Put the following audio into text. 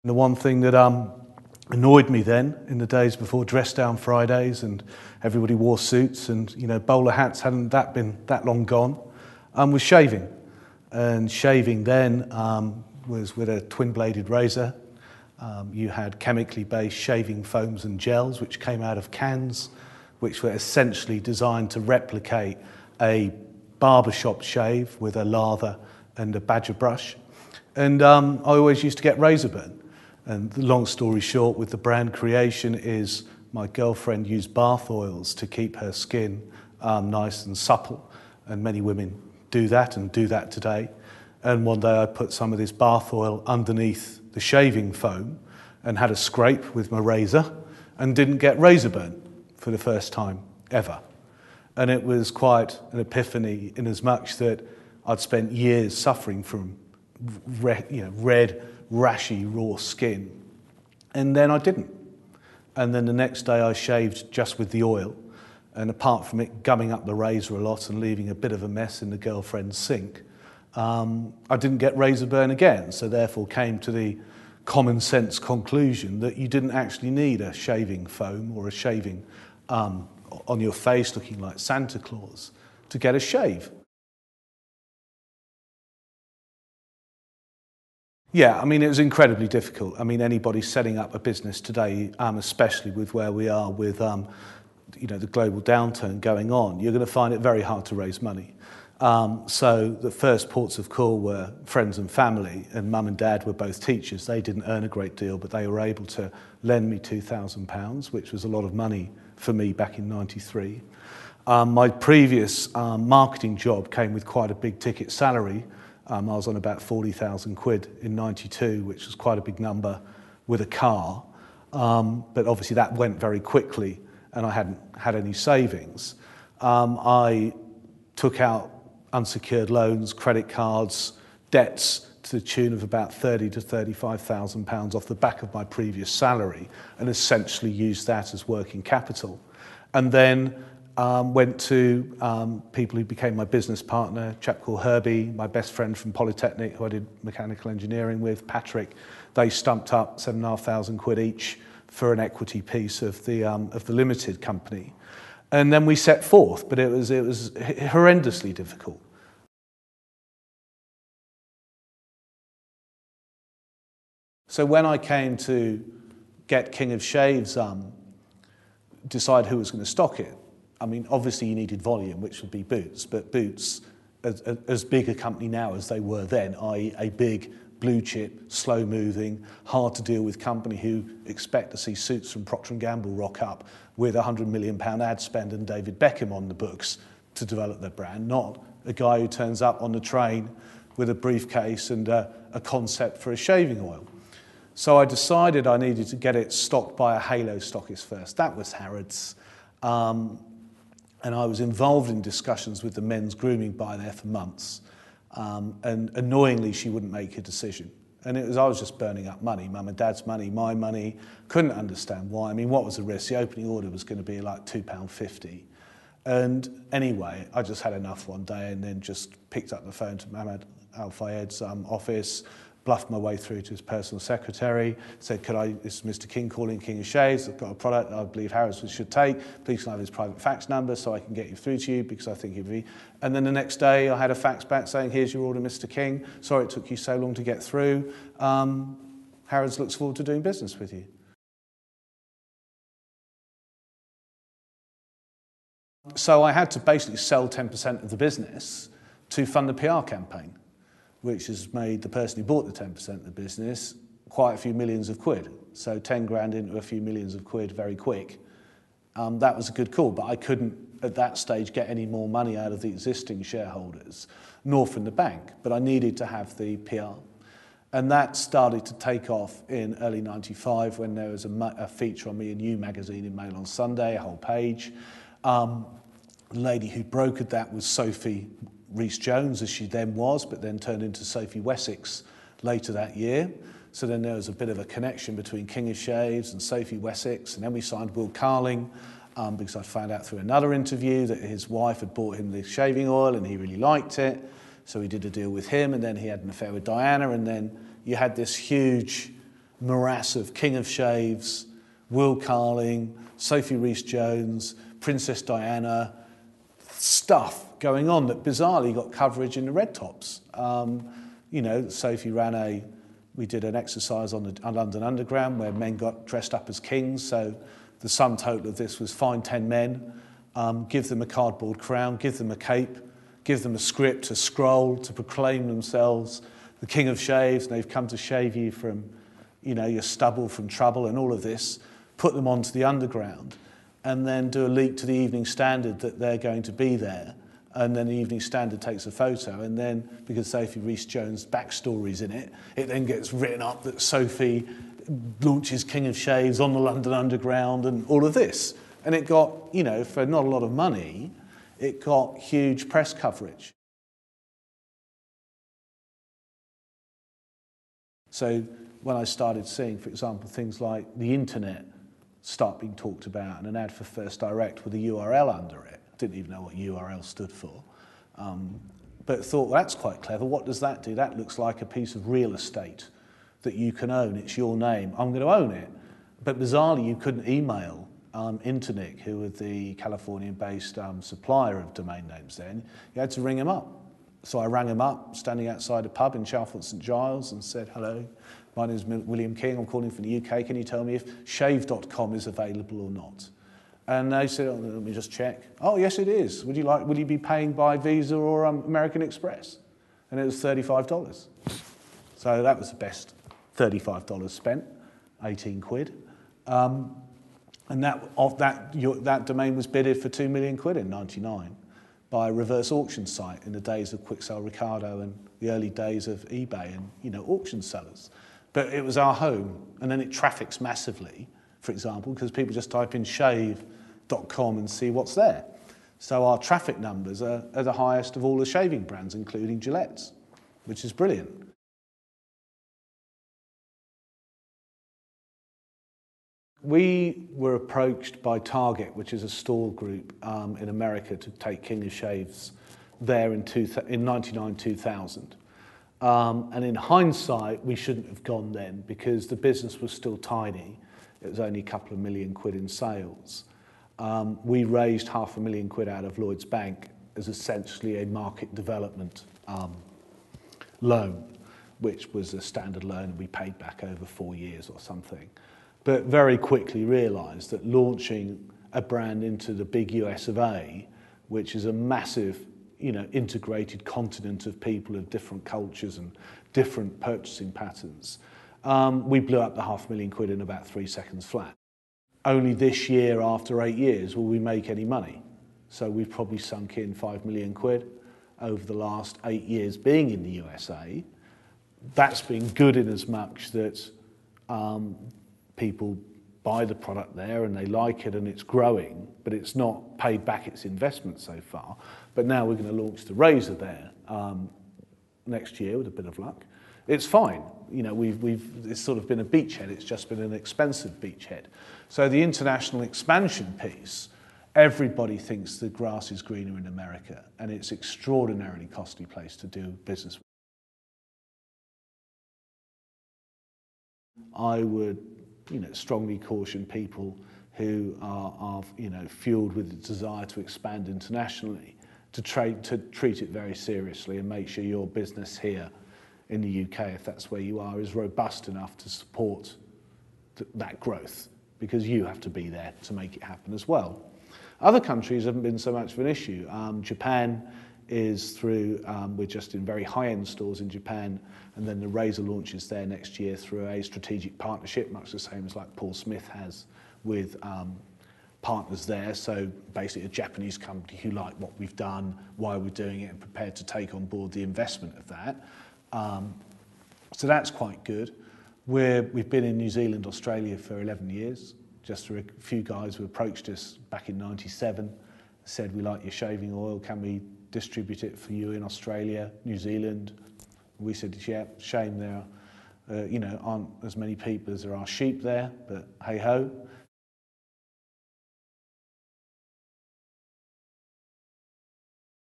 The one thing that annoyed me then, in the days before dress-down Fridays and everybody wore suits and, bowler hats hadn't been that long gone, was shaving. And shaving then was with a twin-bladed razor. You had chemically based shaving foams and gels which came out of cans, which were essentially designed to replicate a barbershop shave with a lather and a badger brush. And I always used to get razor burn. And the long story short with the brand creation is my girlfriend used bath oils to keep her skin nice and supple. And many women do that and do that today. And one day I put some of this bath oil underneath the shaving foam and had a scrape with my razor and didn't get razor burn for the first time ever. And it was quite an epiphany in as much that I'd spent years suffering from red, rashy, raw skin. And then I didn't. And then the next day I shaved just with the oil. And apart from it gumming up the razor a lot and leaving a bit of a mess in the girlfriend's sink, I didn't get razor burn again. So therefore came to the common sense conclusion that you didn't actually need a shaving foam or a shaving on your face looking like Santa Claus to get a shave. Yeah, it was incredibly difficult. Anybody setting up a business today, especially with where we are with, the global downturn going on, you're going to find it very hard to raise money. So the first ports of call were friends and family, and mum and dad were both teachers. They didn't earn a great deal, but they were able to lend me £2,000, which was a lot of money for me back in '93. My previous marketing job came with quite a big ticket salary. I was on about 40,000 quid in '92, which was quite a big number with a car. But obviously that went very quickly and I hadn't had any savings. I took out unsecured loans, credit cards, debts to the tune of about £30,000 to £35,000 off the back of my previous salary and essentially used that as working capital. And then went to people who became my business partner, a chap called Herbie, my best friend from Polytechnic, who I did mechanical engineering with, Patrick. They stumped up £7,500 each for an equity piece of the limited company. And then we set forth, but it was horrendously difficult. So when I came to get King of Shaves, decide who was going to stock it, obviously you needed volume, which would be Boots, but Boots, as big a company now as they were then, i.e. a big, blue chip, slow-moving, hard-to-deal-with company who expect to see suits from Procter & Gamble rock up with a £100 million ad spend and David Beckham on the books to develop their brand, not a guy who turns up on the train with a briefcase and a concept for a shaving oil. So I decided I needed to get it stocked by a halo stockist first. That was Harrods. And I was involved in discussions with the men's grooming buyer there for months. And annoyingly, she wouldn't make a decision. And I was just burning up money, mum and dad's money, my money. Couldn't understand why. What was the risk? The opening order was going to be like £2.50. And anyway, I just had enough one day and then just picked up the phone to Mohammed Al-Fayed's office, bluffed my way through to his personal secretary, said, this is Mr. King calling, King of Shaves, I've got a product that I believe Harrods should take, please can I have his private fax number so I can get you through to you because I think he'd be... And then the next day I had a fax back saying, here's your order, Mr. King, sorry it took you so long to get through, Harrods looks forward to doing business with you. So I had to basically sell 10% of the business to fund the PR campaign, which has made the person who bought the 10% of the business quite a few millions of quid. So 10 grand into a few millions of quid very quick. That was a good call, but I couldn't at that stage get any more money out of the existing shareholders, nor from the bank, but I needed to have the PR. And that started to take off in early '95 when there was a feature on me in You magazine in Mail on Sunday, a whole page. The lady who brokered that was Sophie Rhys-Jones, as she then was, but then turned into Sophie Wessex later that year. So then there was a bit of a connection between King of Shaves and Sophie Wessex, and then we signed Will Carling because I found out through another interview that his wife had bought him the shaving oil and he really liked it. So he did a deal with him, and then he had an affair with Diana, and then you had this huge morass of King of Shaves, Will Carling, Sophie Rhys-Jones, Princess Diana, stuff going on that bizarrely got coverage in the Red Tops. You know, Sophie we did an exercise on the London Underground where men got dressed up as kings, so the sum total of this was find 10 men, give them a cardboard crown, give them a cape, give them a script, a scroll to proclaim themselves the King of Shaves, and they've come to shave you from, you know, your stubble from trouble and all of this, put them onto the Underground, and then do a leak to the Evening Standard that they're going to be there, and then the Evening Standard takes a photo, and then, because Sophie Rhys-Jones' backstory's in it, it then gets written up that Sophie launches King of Shaves on the London Underground and all of this. And it got, you know, for not a lot of money, it got huge press coverage. So when I started seeing, for example, things like the internet start being talked about and an ad for First Direct with a URL under it, didn't even know what URL stood for, but thought, well, that's quite clever. What does that do? That looks like a piece of real estate that you can own. It's your name. I'm going to own it. But bizarrely, you couldn't email Internic, who were the Californian-based supplier of domain names then. You had to ring them up. So I rang him up, standing outside a pub in Chalfont St Giles, and said, hello, my name is William King, I'm calling from the UK, can you tell me if shave.com is available or not? And they said, oh, let me just check. Oh, yes, it is. Will you be paying by Visa or American Express? And it was $35. So that was the best $35 spent, 18 quid. And that domain was bidded for 2 million quid in '99 by a reverse auction site in the days of Quicksell Ricardo and the early days of eBay and, you know, auction sellers. But it was our home, and then it traffics massively, for example, because people just type in shave.com and see what's there. So our traffic numbers are the highest of all the shaving brands, including Gillette's, which is brilliant. We were approached by Target, which is a store group in America, to take King of Shaves there in 99, 2000. And in hindsight, we shouldn't have gone then because the business was still tiny. It was only a couple of million quid in sales. We raised £500,000 out of Lloyds Bank as essentially a market development loan, which was a standard loan, and we paid back over 4 years or something. But very quickly realised that launching a brand into the big US of A, which is a massive, you know, integrated continent of people of different cultures and different purchasing patterns, we blew up the £500,000 in about 3 seconds flat. Only this year, after 8 years, will we make any money. So we've probably sunk in £5 million over the last 8 years being in the USA. That's been good in as much that people buy the product there and they like it and it's growing, but it's not paid back its investment so far. But now we're going to launch the razor there next year with a bit of luck. It's fine. You know, it's sort of been a beachhead. It's just been an expensive beachhead. So the international expansion piece, everybody thinks the grass is greener in America, and it's an extraordinarily costly place to do business. I would, you know, strongly caution people who are you know, fueled with the desire to expand internationally to treat it very seriously and make sure your business here in the UK, if that's where you are, is robust enough to support that growth, because you have to be there to make it happen as well. Other countries haven't been so much of an issue. Japan is through, we're just in very high-end stores in Japan, and then the razor launches there next year through a strategic partnership, much the same as like Paul Smith has with partners there. So basically a Japanese company who like what we've done, why we're doing it, and prepared to take on board the investment of that. So that's quite good. We've been in New Zealand, Australia for 11 years. Just a few guys who approached us back in '97, said, we like your shaving oil, can we distribute it for you in Australia, New Zealand? We said, yeah, shame there you know, aren't as many people as there are sheep there, but hey ho.